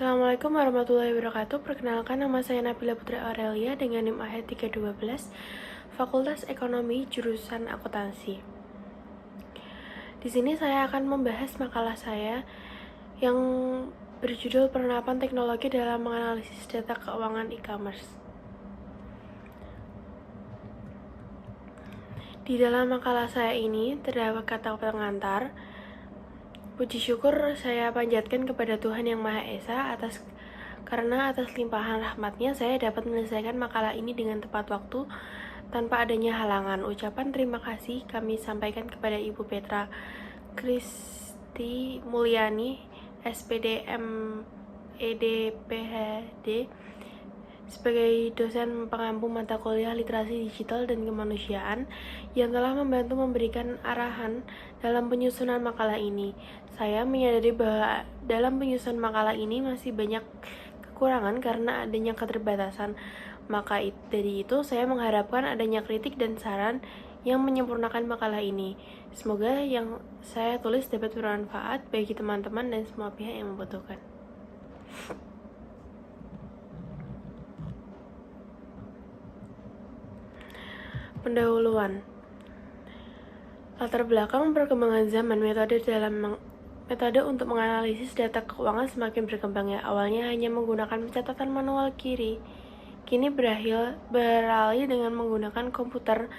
Assalamualaikum warahmatullahi wabarakatuh. Perkenalkan, nama saya Nabila Putri Aurelia dengan NIM AHED 312, Fakultas Ekonomi, jurusan Akuntansi. Di sini saya akan membahas makalah saya yang berjudul Penerapan Teknologi dalam Menganalisis Data Keuangan E-commerce. Di dalam makalah saya ini terdapat kata pengantar. Puji syukur saya panjatkan kepada Tuhan Yang Maha Esa karena atas limpahan rahmatnya saya dapat menyelesaikan makalah ini dengan tepat waktu tanpa adanya halangan. Ucapan terima kasih kami sampaikan kepada Ibu Petra Kristi Mulyani, SPD MED PhD, sebagai dosen pengampu mata kuliah literasi digital dan kemanusiaan yang telah membantu memberikan arahan dalam penyusunan makalah ini. Saya menyadari bahwa dalam penyusunan makalah ini masih banyak kekurangan karena adanya keterbatasan. Maka dari itu saya mengharapkan adanya kritik dan saran yang menyempurnakan makalah ini. Semoga yang saya tulis dapat bermanfaat bagi teman-teman dan semua pihak yang membutuhkan. Pendahuluan. Latar belakang perkembangan zaman, metode untuk menganalisis data keuangan semakin berkembang. Awalnya hanya menggunakan pencatatan manual kini beralih dengan menggunakan komputer,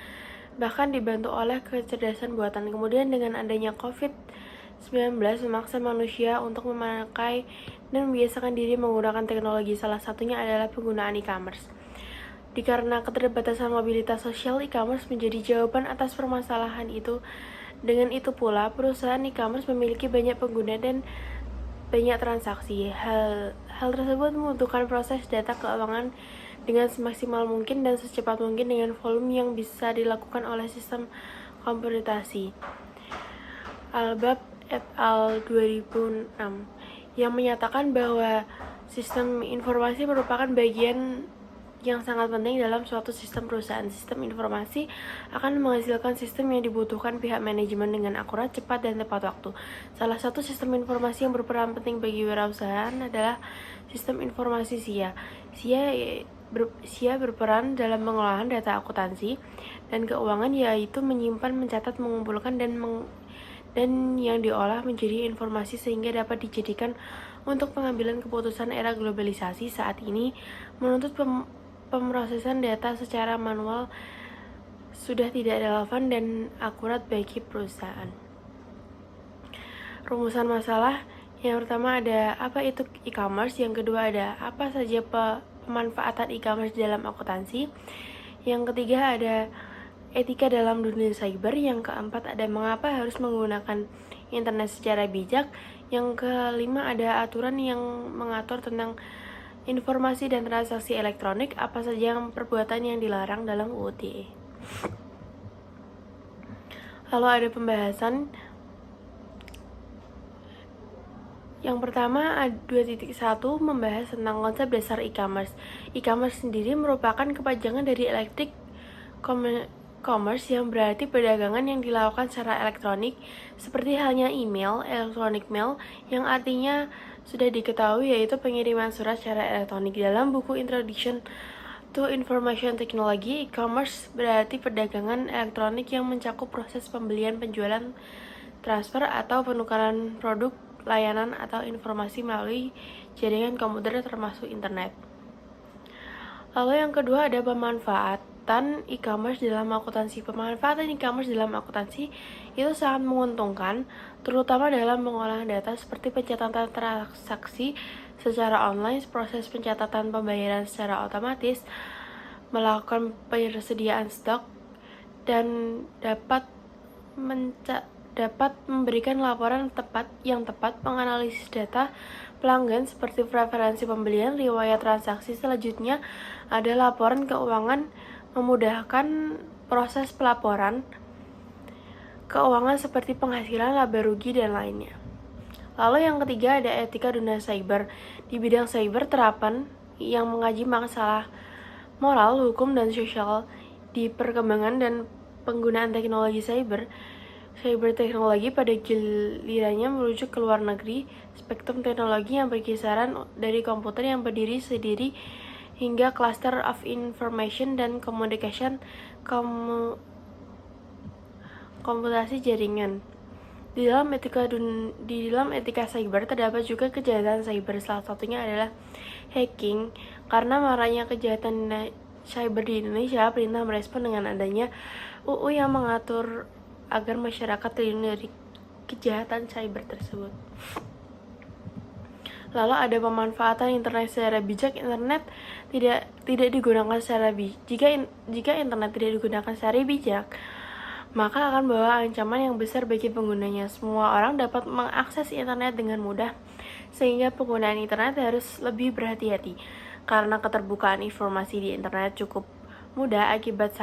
bahkan dibantu oleh kecerdasan buatan. Kemudian dengan adanya COVID-19 memaksa manusia untuk memakai dan membiasakan diri menggunakan teknologi. Salah satunya adalah penggunaan e-commerce. Dikarenakan keterbatasan mobilitas sosial, e-commerce menjadi jawaban atas permasalahan itu. Dengan itu pula, perusahaan e-commerce memiliki banyak pengguna dan banyak transaksi. Hal tersebut membutuhkan proses data keuangan dengan semaksimal mungkin dan secepat mungkin dengan volume yang bisa dilakukan oleh sistem komputasi. Albab et al. 2006 yang menyatakan bahwa sistem informasi merupakan bagian yang sangat penting dalam suatu sistem perusahaan. Sistem informasi akan menghasilkan sistem yang dibutuhkan pihak manajemen dengan akurat, cepat, dan tepat waktu. Salah satu sistem informasi yang berperan penting bagi wirausahaan adalah sistem informasi SIA. SIA berperan dalam pengolahan data akuntansi dan keuangan, yaitu menyimpan, mencatat, mengumpulkan, dan yang diolah menjadi informasi sehingga dapat dijadikan untuk pengambilan keputusan. Era globalisasi saat ini menuntut pemrosesan data secara manual sudah tidak relevan dan akurat bagi perusahaan. Rumusan masalah yang pertama ada apa itu e-commerce, yang kedua ada apa saja pemanfaatan e-commerce dalam akuntansi, yang ketiga ada etika dalam dunia cyber, yang keempat ada mengapa harus menggunakan internet secara bijak, yang kelima ada aturan yang mengatur tentang informasi dan transaksi elektronik, apa saja perbuatan yang dilarang dalam UU ITE. Lalu ada pembahasan. Yang pertama 2.1 membahas tentang konsep dasar e-commerce. E-commerce sendiri merupakan kepanjangan dari electronic commerce, yang berarti perdagangan yang dilakukan secara elektronik, seperti halnya email, electronic mail, yang artinya sudah diketahui yaitu pengiriman surat secara elektronik. Dalam buku Introduction to Information Technology, e-commerce berarti perdagangan elektronik yang mencakup proses pembelian, penjualan, transfer atau penukaran produk, layanan, atau informasi melalui jaringan komputer termasuk internet. Lalu yang kedua ada pemanfaatan e-commerce dalam akuntansi. Pemanfaatan e-commerce dalam akuntansi itu sangat menguntungkan, terutama dalam pengolahan data seperti pencatatan transaksi secara online, proses pencatatan pembayaran secara otomatis, melakukan persediaan stok, dan dapat memberikan laporan yang tepat, menganalisis data pelanggan seperti preferensi pembelian, riwayat transaksi. Selanjutnya ada laporan keuangan, memudahkan proses pelaporan keuangan seperti penghasilan, laba rugi, dan lainnya. Lalu yang ketiga ada etika dunia cyber. Di bidang cyber, terapan yang mengaji masalah moral, hukum, dan sosial di perkembangan dan penggunaan teknologi cyber. Cyberteknologi pada gilirannya merujuk ke luar negeri, spektrum teknologi yang berkisaran dari komputer yang berdiri sendiri hingga cluster of information dan communication komputasi jaringan. Di dalam etika cyber terdapat juga kejahatan cyber, salah satunya adalah hacking. Karena maraknya kejahatan cyber di Indonesia, pemerintah merespon dengan adanya UU yang mengatur agar masyarakat terlindungi dari kejahatan cyber tersebut. Lalu ada pemanfaatan internet secara bijak. Internet tidak digunakan secara bijak. Jika internet tidak digunakan secara bijak, maka akan membawa ancaman yang besar bagi penggunanya. Semua orang dapat mengakses internet dengan mudah, sehingga penggunaan internet harus lebih berhati-hati. Karena keterbukaan informasi di internet cukup mudah, akibat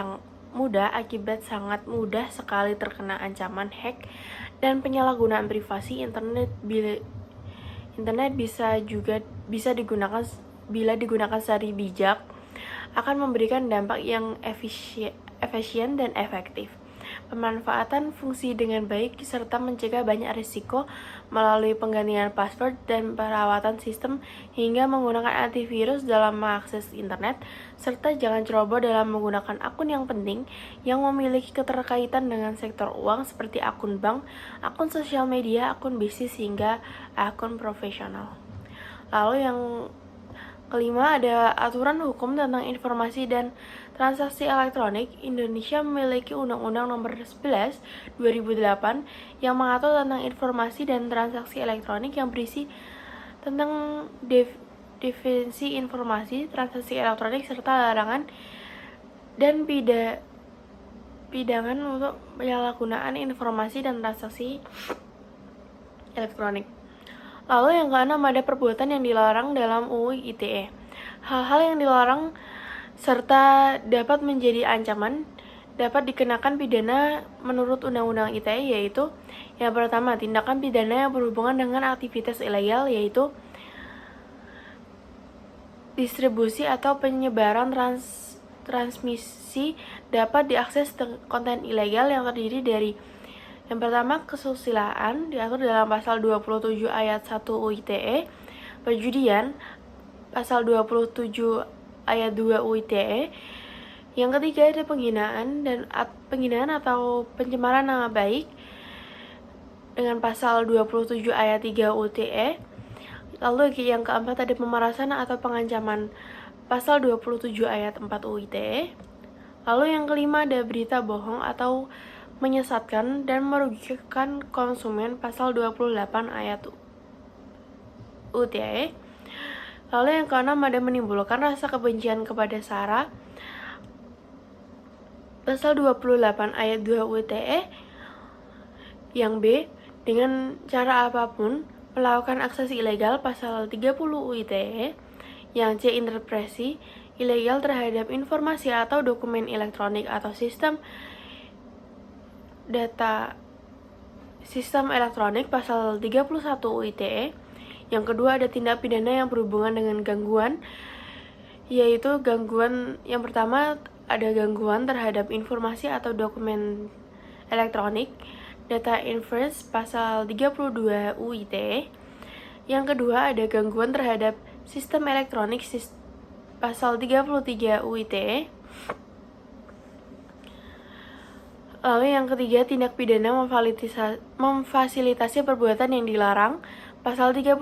sangat mudah sekali terkena ancaman hack dan penyalahgunaan privasi. Internet bisa digunakan bila digunakan secara bijak, akan memberikan dampak yang efisien dan efektif. Pemanfaatan fungsi dengan baik serta mencegah banyak risiko melalui penggantian password dan perawatan sistem hingga menggunakan antivirus dalam mengakses internet, serta jangan ceroboh dalam menggunakan akun yang penting yang memiliki keterkaitan dengan sektor uang seperti akun bank, akun sosial media, akun bisnis hingga akun profesional. Lalu yang kelima ada aturan hukum tentang informasi dan transaksi elektronik. Indonesia memiliki Undang-Undang Nomor 11 2008 yang mengatur tentang informasi dan transaksi elektronik yang berisi tentang definisi informasi, transaksi elektronik serta larangan dan pidangan untuk penyalahgunaan informasi dan transaksi elektronik. Lalu yang keenam ada perbuatan yang dilarang dalam UU ITE. Hal-hal yang dilarang serta dapat menjadi ancaman dapat dikenakan pidana menurut Undang-Undang ITE, yaitu yang pertama, tindakan pidana yang berhubungan dengan aktivitas ilegal, yaitu distribusi atau penyebaran transmisi dapat diakses konten ilegal yang terdiri dari yang pertama, kesusilaan diatur dalam pasal 27 ayat 1 UU ITE, perjudian pasal 27 ayat 2 UU ITE. Yang ketiga ada penghinaan atau pencemaran nama baik dengan pasal 27 ayat 3 UU ITE. Lalu yang keempat ada pemerasan atau pengancaman pasal 27 ayat 4 UU ITE. Lalu yang kelima ada berita bohong atau menyesatkan dan merugikan konsumen pasal 28 ayat UU ITE. Lalu yang keenam ada menimbulkan rasa kebencian kepada SARA pasal 28 ayat 2 UU ITE. Yang B, dengan cara apapun melakukan akses ilegal pasal 30 UU ITE. Yang C, intervensi ilegal terhadap informasi atau dokumen elektronik atau sistem elektronik pasal 31 UU ITE. Yang kedua ada tindak pidana yang berhubungan dengan gangguan, yaitu gangguan yang pertama ada gangguan terhadap informasi atau dokumen elektronik, data inference pasal 32 UU ITE. Yang kedua ada gangguan terhadap sistem elektronik pasal 33 UU ITE. Lalu yang ketiga, tindak pidana memfasilitasi perbuatan yang dilarang pasal 34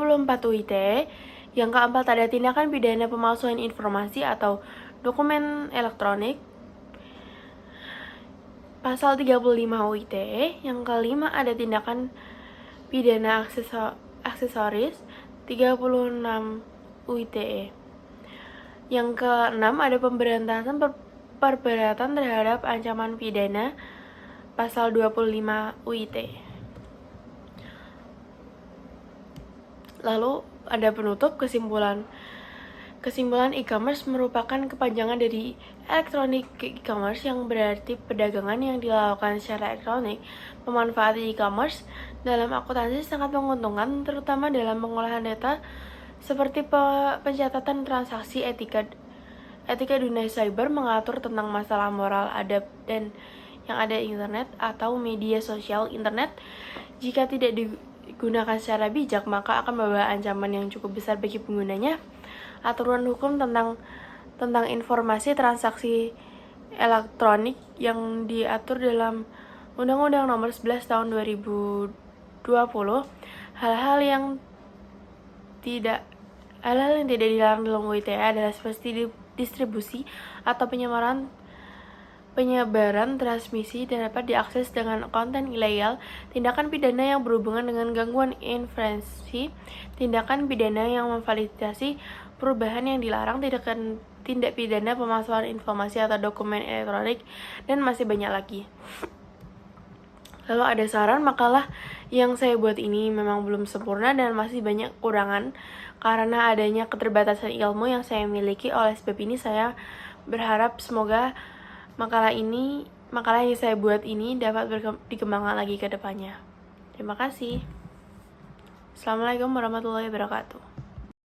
UU ITE. Yang keempat ada tindakan pidana pemalsuan informasi atau dokumen elektronik pasal 35 UU ITE. Yang kelima ada tindakan pidana aksesoris 36 UU ITE. Yang keenam ada pemberantasan perberatan terhadap ancaman pidana pasal 25 UU ITE. Lalu ada penutup kesimpulan. Kesimpulan e-commerce merupakan kepanjangan dari elektronik e-commerce yang berarti perdagangan yang dilakukan secara elektronik. Pemanfaatan e-commerce dalam akuntansi sangat menguntungkan, terutama dalam pengolahan data seperti pencatatan transaksi. Etika dunia cyber mengatur tentang masalah moral, adab, dan yang ada di internet atau media sosial internet. Jika tidak digunakan secara bijak, maka akan membawa ancaman yang cukup besar bagi penggunanya. Aturan hukum tentang informasi transaksi elektronik yang diatur dalam Undang-Undang Nomor 11 Tahun 2020, hal-hal yang tidak dilarang dalam UU ITE adalah seperti distribusi atau penyebaran transmisi dan dapat diakses dengan konten ilegal, tindakan pidana yang berhubungan dengan gangguan informasi, tindakan pidana yang memfasilitasi perubahan yang dilarang, tindak pidana pemalsuan informasi atau dokumen elektronik, dan masih banyak lagi. Lalu ada saran, makalah yang saya buat ini memang belum sempurna dan masih banyak kekurangan karena adanya keterbatasan ilmu yang saya miliki. Oleh sebab ini saya berharap semoga makalah yang saya buat ini dapat dikembangkan lagi ke depannya. Terima kasih. Assalamualaikum warahmatullahi wabarakatuh.